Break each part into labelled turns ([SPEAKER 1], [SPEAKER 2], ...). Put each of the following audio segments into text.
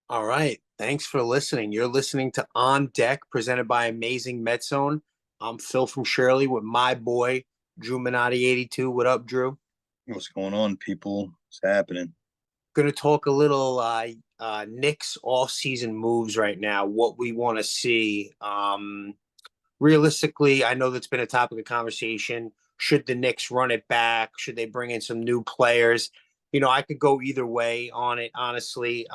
[SPEAKER 1] All right. Thanks for listening. You're listening to On Deck, presented by Amazing Met Zone. I'm Phil from Shirley with my boy, Drew Minotti 82. What up, Drew?
[SPEAKER 2] What's going on, people? What's happening?
[SPEAKER 1] Going to talk a little Knicks all-season moves right now, what we want to see. Realistically, I know that's been a topic of conversation. Should the Knicks run it back? Should they bring in some new players? I could go either way on it, honestly.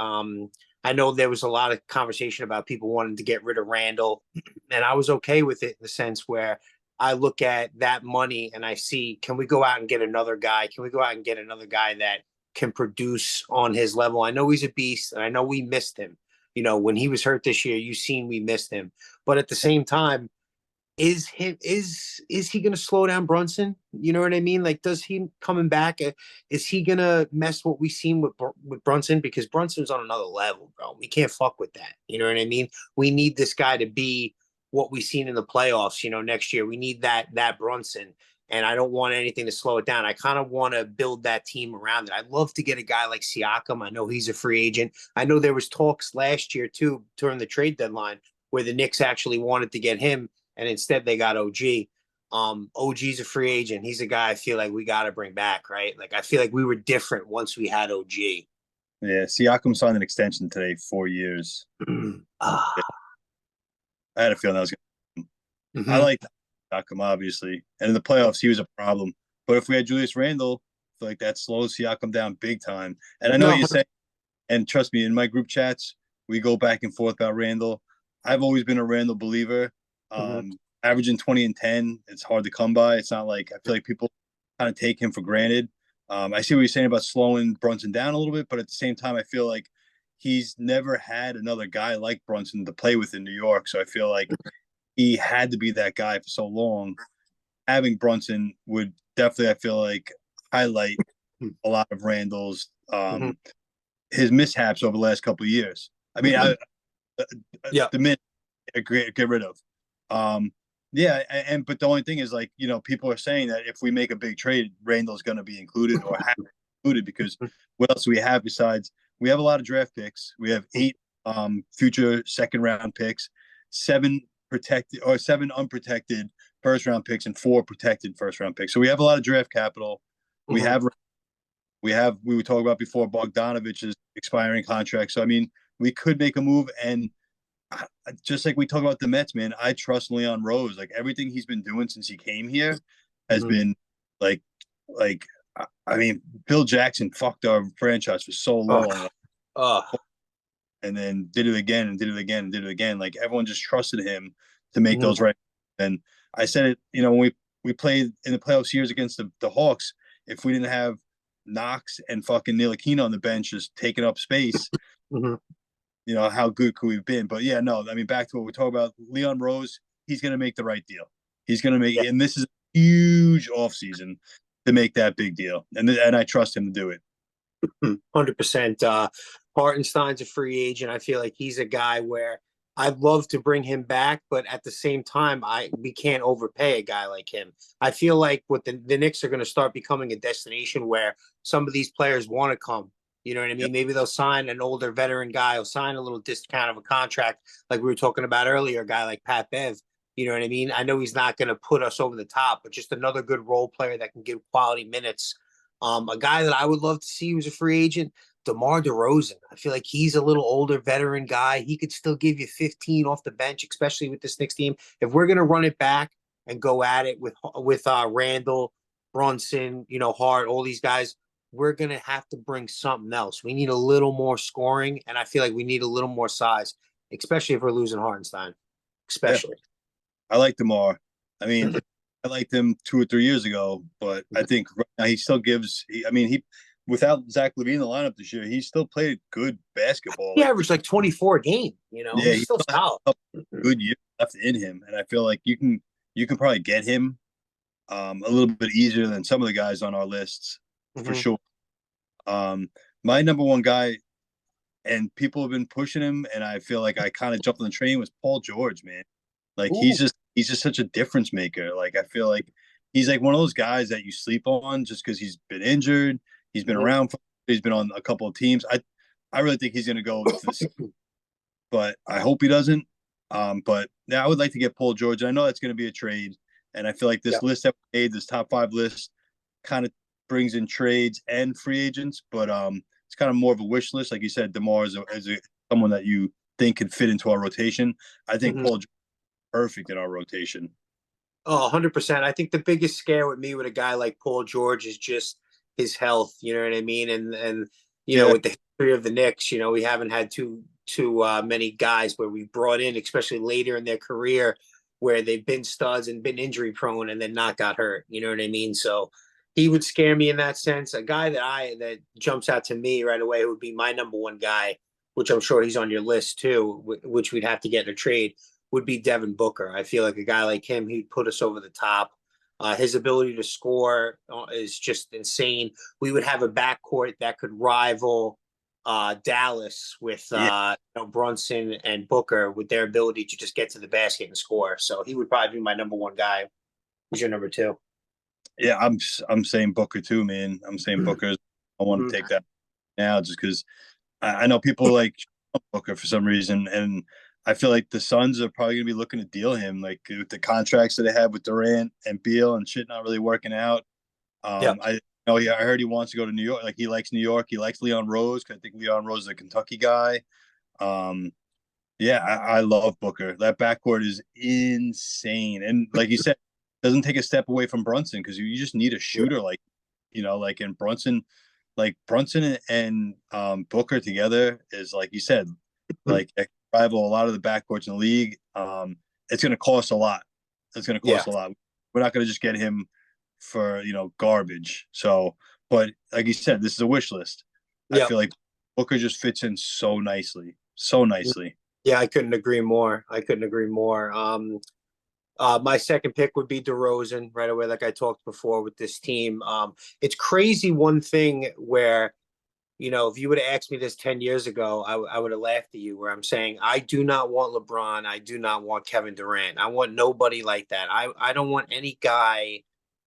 [SPEAKER 1] I know there was a lot of conversation about people wanting to get rid of Randall, and I was okay with it in the sense where I look at that money and I see, can we go out and get another guy? Can we go out and get another guy that can produce on his level? I know he's a beast, and I know we missed him. When he was hurt this year, you seen we missed him. But at the same time, is he going to slow down Brunson? You know what I mean? Like, does he coming back? Is he going to mess what we seen with Brunson? Because Brunson's on another level, bro. We can't fuck with that. You know what I mean? We need this guy to be what we seen in the playoffs. Next year we need that Brunson. And I don't want anything to slow it down. I kind of want to build that team around it. I'd love to get a guy like Siakam. I know he's a free agent. I know there was talks last year too during the trade deadline where the Knicks actually wanted to get him, and instead they got OG. OG's a free agent. He's a guy I feel like we got to bring back, right? Like I feel like we were different once we had OG.
[SPEAKER 2] Yeah, Siakam signed an extension today, 4 years. Yeah,
[SPEAKER 1] Ah,
[SPEAKER 2] I had a feeling that was going to. I
[SPEAKER 1] mhm.
[SPEAKER 2] like Siakam, obviously, and in the playoffs he was a problem. But if we had Julius Randle, I feel like that slows Siakam down big time. And I know what
[SPEAKER 1] No,
[SPEAKER 2] you say, and trust me, in my group chats we go back and forth about Randle. I've always been a Randle believer.
[SPEAKER 1] mhm.
[SPEAKER 2] Averaging 20 and 10, it's hard to come by. It's not like I feel like people kind of take him for granted. I see what you're saying about slowing Brunson down a little bit, but at the same time, I feel like he's never had another guy like Brunson to play with in New York. So I feel like he had to be that guy for so long. Having Brunson would definitely, I feel like, highlight a lot of Randall's
[SPEAKER 1] Mhm.
[SPEAKER 2] his mishaps over the last couple of years. I mean,
[SPEAKER 1] Yeah.
[SPEAKER 2] the minute get rid of. Um, yeah, but the only thing is, like, people are saying that if we make a big trade, Randall's going to be included or have included, because what else do we have besides we have a lot of draft picks. We have eight future second round picks, seven protected or seven unprotected first round picks, and four protected first round picks. So we have a lot of draft capital. We
[SPEAKER 1] Mhm.
[SPEAKER 2] have we were talking about before Bogdanovich's expiring contract. So I mean, we could make a move, and just like we talk about the Mets, man, I trust Leon Rose. Like everything he's been doing since he came here has
[SPEAKER 1] Mhm.
[SPEAKER 2] been like, like I mean, Phil Jackson fucked our franchise for so
[SPEAKER 1] Oh,
[SPEAKER 2] long,
[SPEAKER 1] oh.
[SPEAKER 2] and then did it again and did it again and did it again. Like everyone just trusted him to make
[SPEAKER 1] Mhm.
[SPEAKER 2] those right. And I said it, when we played in the playoffs years against the Hawks. If we didn't have Knox and fucking Ntilikina on the bench just taking up space,
[SPEAKER 1] Mhm.
[SPEAKER 2] how good could we have been? But yeah, no, I mean, back to what we talk about, Leon Rose, he's going to make the right deal. He's going to make,
[SPEAKER 1] Yeah.
[SPEAKER 2] and this is a huge offseason to make that big deal. And I trust him to do it.
[SPEAKER 1] 100%. Hartenstein's a free agent. I feel like he's a guy where I'd love to bring him back, but at the same time, we can't overpay a guy like him. I feel like what the Knicks are going to start becoming a destination where some of these players want to come. You know what I
[SPEAKER 2] Yep.
[SPEAKER 1] mean? Maybe they'll sign an older veteran guy, or sign a little discount of a contract, like we were talking about earlier, a guy like Pat Bev. You know what I mean? I know he's not going to put us over the top, but just another good role player that can give quality minutes. A guy that I would love to see who's a free agent, DeMar DeRozan. I feel like he's a little older veteran guy. He could still give you 15 off the bench, especially with this Knicks team. If we're gonna run it back and go at it with Randall, Brunson, Hart, all these guys, we're gonna have to bring something else. We need a little more scoring, and I feel like we need a little more size, especially if we're losing Hartenstein,
[SPEAKER 2] Yeah.
[SPEAKER 1] especially.
[SPEAKER 2] I like DeMar. I mean, I liked him 2 or 3 years ago, but I think right now he still gives. I mean, without Zach LaVine in the lineup this year, he still played good basketball.
[SPEAKER 1] He
[SPEAKER 2] Like,
[SPEAKER 1] averaged like 24 a game.
[SPEAKER 2] yeah,
[SPEAKER 1] He's
[SPEAKER 2] he
[SPEAKER 1] still
[SPEAKER 2] still has
[SPEAKER 1] solid.
[SPEAKER 2] a good year left in him, and I feel like you can probably get him a little bit easier than some of the guys on our lists for
[SPEAKER 1] Mhm.
[SPEAKER 2] sure. Um, my number one guy, and people have been pushing him, and I feel like I kind of jumped on the train, was Paul George, man. Like
[SPEAKER 1] Ooh,
[SPEAKER 2] he's just such a difference maker. Like I feel like he's like one of those guys that you sleep on just because he's been injured. He's been
[SPEAKER 1] mhm.
[SPEAKER 2] around. He's been on a couple of teams. I really think he's going to go to the Seahawks, but I hope he doesn't. But yeah, I would like to get Paul George. I know that's going to be a trade, and I feel like this
[SPEAKER 1] Yeah.
[SPEAKER 2] list that we made, this top five list, kind of brings in trades and free agents. But it's kind of more of a wish list, like you said. DeMar is someone that you think could fit into our rotation. I think
[SPEAKER 1] Mhm.
[SPEAKER 2] Paul George is perfect in our rotation.
[SPEAKER 1] Oh, 100%. I think the biggest scare with me with a guy like Paul George is just his health, you know what I mean? And
[SPEAKER 2] Yeah,
[SPEAKER 1] with the history of the Knicks, we haven't had too many guys where we brought in, especially later in their career, where they've been studs and been injury prone and then not got hurt. You know what I mean? So he would scare me in that sense. A guy that jumps out to me right away would be my number one guy, which I'm sure he's on your list too, which we'd have to get in a trade would be Devin Booker. I feel like a guy like him, he'd put us over the top. His ability to score is just insane. We would have a backcourt that could rival Dallas with
[SPEAKER 2] yeah,
[SPEAKER 1] Brunson and Booker with their ability to just get to the basket and score. So he would probably be my number one guy. Who's your number two?
[SPEAKER 2] yeah. I'm saying Booker too, man. I'm saying Booker. I want to take that now just because I know people like Booker for some reason, and I feel like the Suns are probably going to be looking to deal him, like with the contracts that they have with Durant and Beal and shit not really working out.
[SPEAKER 1] Yeah.
[SPEAKER 2] I know, yeah, I heard he wants to go to New York. Like he likes New York. He likes Leon Rose. 'Cause I think Leon Rose is a Kentucky guy. Um, yeah, I love Booker. That backcourt is insane, and like you said, doesn't take a step away from Brunson because you just need a
[SPEAKER 1] Yeah.
[SPEAKER 2] shooter like in Brunson, like Brunson and Booker together is like you said, like rival a lot of the backcourts in the league. It's going to cost a lot. It's going to
[SPEAKER 1] Yeah.
[SPEAKER 2] cost a lot. We're not going to just get him for garbage. So, but like you said, this is a wish list. I
[SPEAKER 1] Yeah.
[SPEAKER 2] feel like Booker just fits in so nicely, so nicely.
[SPEAKER 1] Yeah, I couldn't agree more. I couldn't agree more. My second pick would be DeRozan right away, like I talked before with this team. It's crazy one thing where, if you would have asked me this 10 years ago, I would have laughed at you where I'm saying, I do not want LeBron. I do not want Kevin Durant. I want nobody like that. I don't want any guy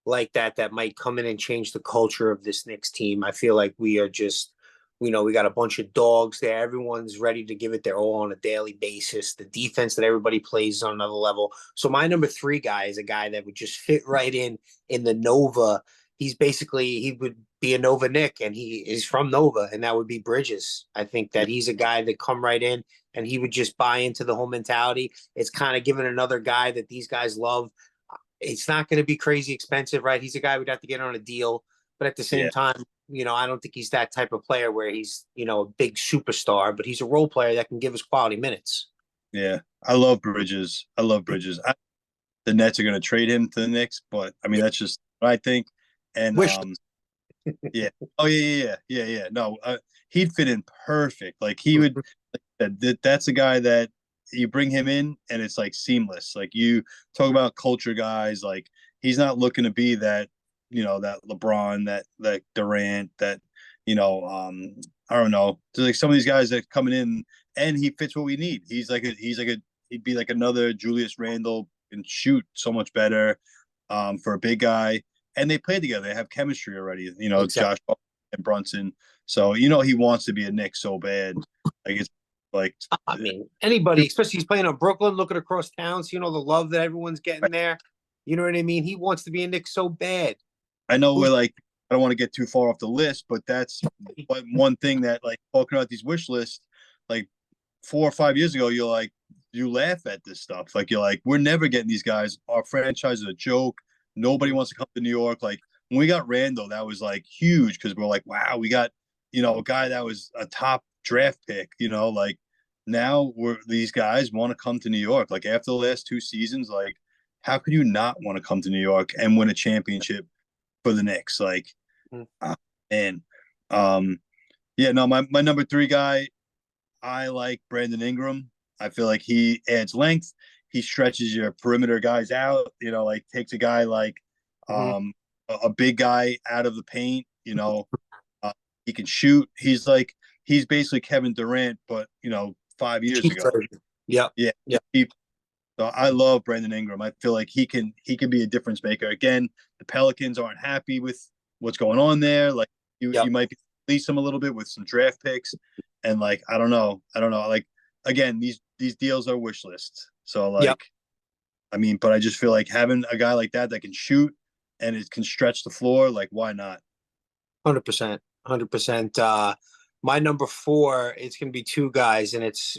[SPEAKER 1] like that might come in and change the culture of this Knicks team. I feel like we are just, we got a bunch of dogs there. Everyone's ready to give it their all on a daily basis. The defense that everybody plays is on another level. So my number three guy is a guy that would just fit right in the Nova. He would be a Nova Nick, and he is from Nova, and that would be Bridges. I think
[SPEAKER 2] Yeah,
[SPEAKER 1] that he's a guy that come right in and he would just buy into the whole mentality. It's kind of giving another guy that these guys love. It's not going to be crazy expensive, right? He's a guy we'd have to get on a deal, but at the same
[SPEAKER 2] yeah,
[SPEAKER 1] time, I don't think he's that type of player where he's, a big superstar, but he's a role player that can give us quality minutes.
[SPEAKER 2] yeah. I love Bridges. I love Bridges. The Nets are going to trade him to the Knicks, but I mean
[SPEAKER 1] Yeah.
[SPEAKER 2] that's just what I think. And
[SPEAKER 1] Wish.
[SPEAKER 2] yeah, oh yeah. No, he'd fit in perfect. Like he would. That's a guy that you bring him in, and it's like seamless. Like you talk about culture guys. Like he's not looking to be that, that LeBron, that Durant, that I don't know. There's like some of these guys that coming in, and he fits what we need. He'd be like another Julius Randle and shoot so much better for a big guy. And they play together. They have chemistry already.
[SPEAKER 1] Exactly.
[SPEAKER 2] Josh and Brunson. So he wants to be a Knick so bad. Like it's like
[SPEAKER 1] I mean, anybody, especially he's playing on Brooklyn, looking across town, seeing all the love that everyone's getting there. You know what I mean? He wants to be a Knick so bad.
[SPEAKER 2] I know we're
[SPEAKER 1] Who's
[SPEAKER 2] like I don't want to get too far off the list, but that's one thing that like talking about these wish lists, like 4 or 5 years ago, you laugh at this stuff. Like you're like, we're never getting these guys. Our franchise is a joke. Nobody wants to come to New York. Like when we got Randall, that was like huge because we're like, wow, we got a guy that was a top draft pick. Like now these guys want to come to New York. Like after the last 2 seasons, like how could you not want to come to New York and win a championship for the Knicks? Like, and yeah, no, my number three guy, I like Brandon Ingram. I feel like he adds length. He stretches your perimeter guys out. Like takes a guy like
[SPEAKER 1] Mhm.
[SPEAKER 2] a big guy out of the paint. Uh, he can shoot. He's basically Kevin Durant, but 5 years
[SPEAKER 1] Cheap
[SPEAKER 2] ago.
[SPEAKER 1] version. Yep.
[SPEAKER 2] Yeah.
[SPEAKER 1] Yep.
[SPEAKER 2] So I love Brandon Ingram. I feel like he can be a difference maker. Again, the Pelicans aren't happy with what's going on there. Like you
[SPEAKER 1] Yep.
[SPEAKER 2] might release him a little bit with some draft picks, And like, I don't know. Like again, these deals are wish lists. So
[SPEAKER 1] Yep.
[SPEAKER 2] like, I mean, but I just feel like having a guy like that can shoot and it can stretch the floor, like why not?
[SPEAKER 1] 100%. 100%. My number four, it's going to be two guys, and it's,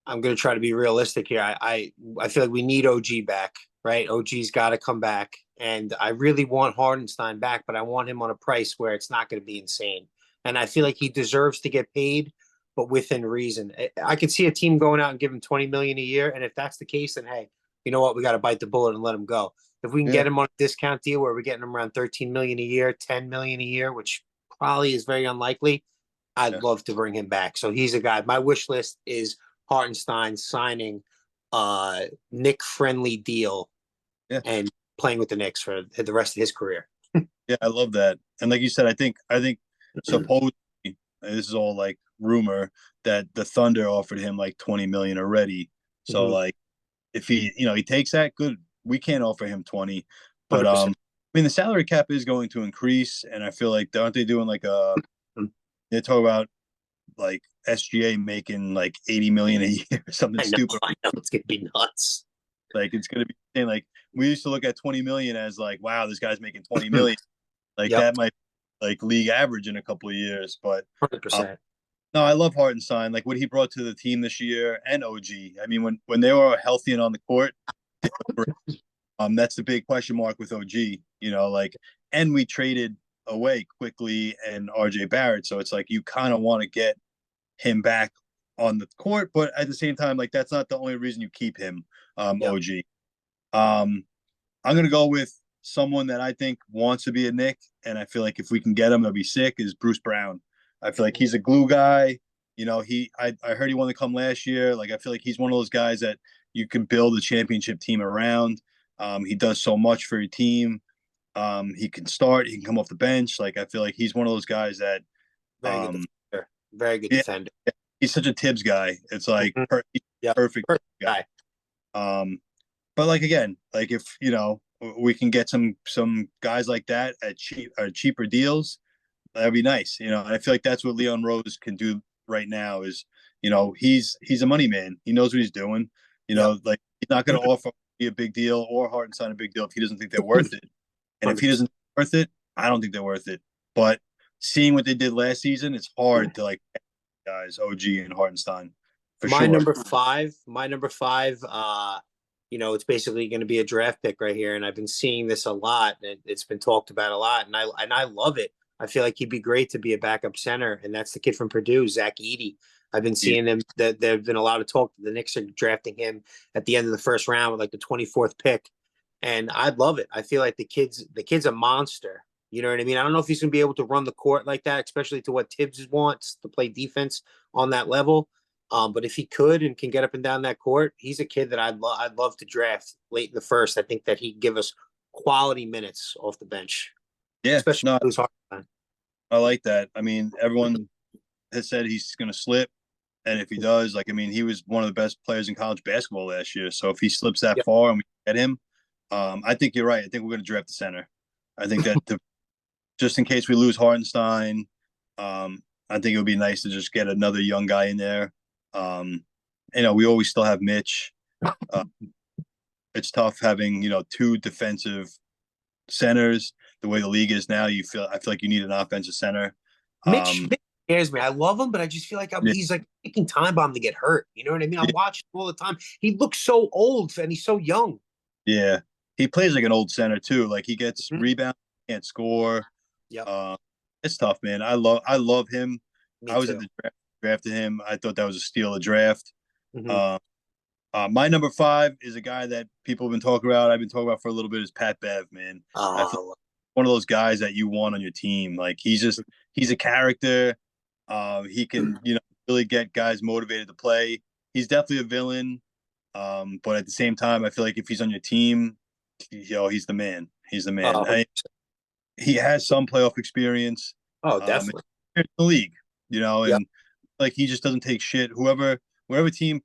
[SPEAKER 1] I'm going to try to be realistic here. I feel like we need OG back, right? OG's got to come back. And I really want Hardenstein back, but I want him on a price where it's not going to be insane. And I feel like he deserves to get paid, but within reason. I could see a team going out and give him 20 million a year. And if that's the case, then hey, you know what? We got to bite the bullet and let him go. If we can
[SPEAKER 2] Yeah,
[SPEAKER 1] get him on a discount deal where we're getting him around 13 million a year, 10 million a year, which probably is very unlikely, I'd
[SPEAKER 2] yeah,
[SPEAKER 1] love to bring him back. So he's a guy. My wish list is Hartenstein signing a Nick friendly deal
[SPEAKER 2] yeah,
[SPEAKER 1] and playing with the Knicks for the rest of his career.
[SPEAKER 2] yeah. I love that. And like you said, I think supposedly this is all like rumor that the Thunder offered him like 20 million already. So
[SPEAKER 1] Mhm.
[SPEAKER 2] like if he he takes that, good. We can't offer him 20. But
[SPEAKER 1] 100%.
[SPEAKER 2] I mean the salary cap is going to increase and I feel like aren't they doing like they talk about like SGA making like 80 million a year or something
[SPEAKER 1] I know,
[SPEAKER 2] stupid.
[SPEAKER 1] I know it's gonna be nuts.
[SPEAKER 2] Like it's gonna be insane. Like we used to look at 20 million as like, wow, this guy's making 20 million. Like
[SPEAKER 1] Yep,
[SPEAKER 2] that might like league average in a couple of years. But
[SPEAKER 1] hundred
[SPEAKER 2] um,
[SPEAKER 1] percent.
[SPEAKER 2] no, I love Hartenstein. Like what he brought to the team this year and OG. I mean, when they were healthy and on the court, that's the big question mark with OG. Like, and we traded away quickly and RJ Barrett, so it's like you kind of want to get him back on the court, but at the same time, like that's not the only reason you keep him.
[SPEAKER 1] Yep.
[SPEAKER 2] OG. Um, I'm gonna go with someone that I think wants to be a Knick, and I feel like if we can get him, it'll be sick. Is Bruce Brown? I feel like he's a glue guy. I heard he wanted to come last year. Like I feel like he's one of those guys that you can build a championship team around. He does so much for your team. He can start. He can come off the bench. Like I feel like he's one of those guys that,
[SPEAKER 1] Very good
[SPEAKER 2] um,
[SPEAKER 1] defender. Very good
[SPEAKER 2] yeah,
[SPEAKER 1] defender.
[SPEAKER 2] he's such a Tibbs guy. It's like
[SPEAKER 1] Mhm. Yep.
[SPEAKER 2] perfect
[SPEAKER 1] Perfect
[SPEAKER 2] guy.
[SPEAKER 1] guy.
[SPEAKER 2] Um, but like again, like if we can get some guys like that at cheaper deals, that'd be nice. And I feel like that's what Leon Rose can do right now. Is he's a money man. He knows what he's doing.
[SPEAKER 1] Yep.
[SPEAKER 2] Like he's not going to offer a big deal or Hartenstein a big deal if he doesn't think they're worth it. And if he
[SPEAKER 1] 100%.
[SPEAKER 2] doesn't think they're worth it, I don't think they're worth it. But seeing what they did last season, it's hard to like guys OG and Hartenstein for
[SPEAKER 1] My
[SPEAKER 2] sure.
[SPEAKER 1] number five, it's basically going to be a draft pick right here, and I've been seeing this a lot, and it's been talked about a lot, and I love it. I feel like he'd be great to be a backup center, and that's the kid from Purdue, Zach Edey. I've been
[SPEAKER 2] Yeah,
[SPEAKER 1] seeing him that there've been a lot of talk that the Knicks are drafting him at the end of the first round with like the 24th pick, and I'd love it. I feel like the kid's a monster. You know what I mean? I don't know if he's going to be able to run the court like that, especially to what Tibbs wants to play defense on that level. But if he could and can get up and down that court, he's a kid that I'd love to draft late in the first. I think that he'd give us quality minutes off the bench,
[SPEAKER 2] yeah,
[SPEAKER 1] especially
[SPEAKER 2] no,
[SPEAKER 1] if it was hard.
[SPEAKER 2] I like that. I mean, everyone has said he's going to slip. And if he does, like, I mean, he was one of the best players in college basketball last year. So if he slips that
[SPEAKER 1] Yeah,
[SPEAKER 2] far and we get him, I think you're right. I think we're going to draft the center. I think that just in case we lose Hartenstein, I think it would be nice to just get another young guy in there. Um, we always still have Mitch. Uh, it's tough having, two defensive centers. The way the league is now, I feel like you need an offensive center.
[SPEAKER 1] Mitch scares me. I love him, but I just feel like
[SPEAKER 2] Yeah,
[SPEAKER 1] he's like taking time bomb to get hurt. You know what I mean? I'm
[SPEAKER 2] yeah,
[SPEAKER 1] watching all the time. He looks so old and he's so young.
[SPEAKER 2] yeah. He plays like an old center too. Like he gets
[SPEAKER 1] Mhm.
[SPEAKER 2] rebound, can't score.
[SPEAKER 1] Yep,
[SPEAKER 2] Uh, it's tough, man. I love him.
[SPEAKER 1] me
[SPEAKER 2] I was at
[SPEAKER 1] too.
[SPEAKER 2] the draft, drafted him. I thought that was a steal of draft.
[SPEAKER 1] Hmm.
[SPEAKER 2] Uh, my number five is a guy that people have been talking about. I've been talking about for a little bit. Is Pat Bev, man. I feel
[SPEAKER 1] Oh,
[SPEAKER 2] one of those guys that you want on your team. Like he's a character. He can really get guys motivated to play. He's definitely a villain. But at the same time, I feel like if he's on your team, he's the man. He's the man.
[SPEAKER 1] oh,
[SPEAKER 2] He has some playoff experience
[SPEAKER 1] oh,
[SPEAKER 2] in
[SPEAKER 1] definitely.
[SPEAKER 2] the league,
[SPEAKER 1] Yep,
[SPEAKER 2] and like he just doesn't take shit. Whatever team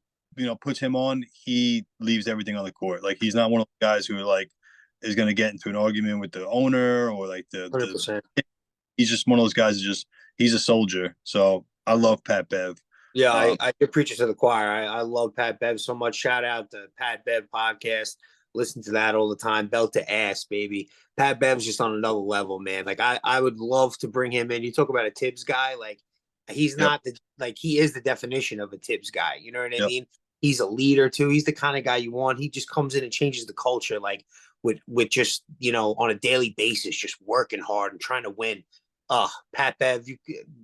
[SPEAKER 2] puts him on, he leaves everything on the court. Like he's not one of the guys who like is going to get into an argument with the owner or like the
[SPEAKER 1] 100%.
[SPEAKER 2] he's just one of those guys that just he's a soldier. So I love Pat Bev.
[SPEAKER 1] Yeah,
[SPEAKER 2] Um,
[SPEAKER 1] I could preach it to the choir. I love Pat Bev so much. Shout out to Pat Bev podcast. Listen to that all the time. Belt to ass, baby. Pat Bev's just on another level, man. Like I would love to bring him in. You talk about a Tibbs guy, like he's
[SPEAKER 2] yep,
[SPEAKER 1] not the like he is the definition of a Tibbs guy. You know what I
[SPEAKER 2] yep.
[SPEAKER 1] mean? He's a leader too. He's the kind of guy you want. He just comes in and changes the culture, like with just on a daily basis, just working hard and trying to win. Pat Bev,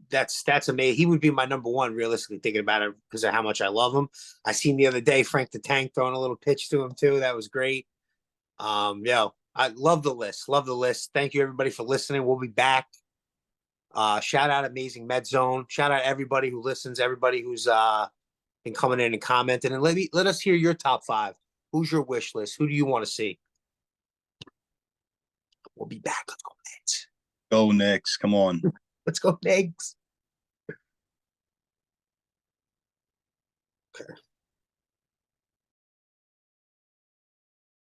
[SPEAKER 1] that's amazing. He would be my number one, realistically thinking about it because of how much I love him. I seen the other day Frank the Tank throwing a little pitch to him too. That was great. I love the list. Love the list. Thank you everybody for listening. We'll be back. Shout out Amazing Med Zone. Shout out everybody who listens. Everybody who's been coming in and commenting. And let us hear your top five. Who's your wish list? Who do you want to see? We'll be back. Let's go Nets.
[SPEAKER 2] Go Knicks. Come on.
[SPEAKER 1] Let's go Knicks. Okay.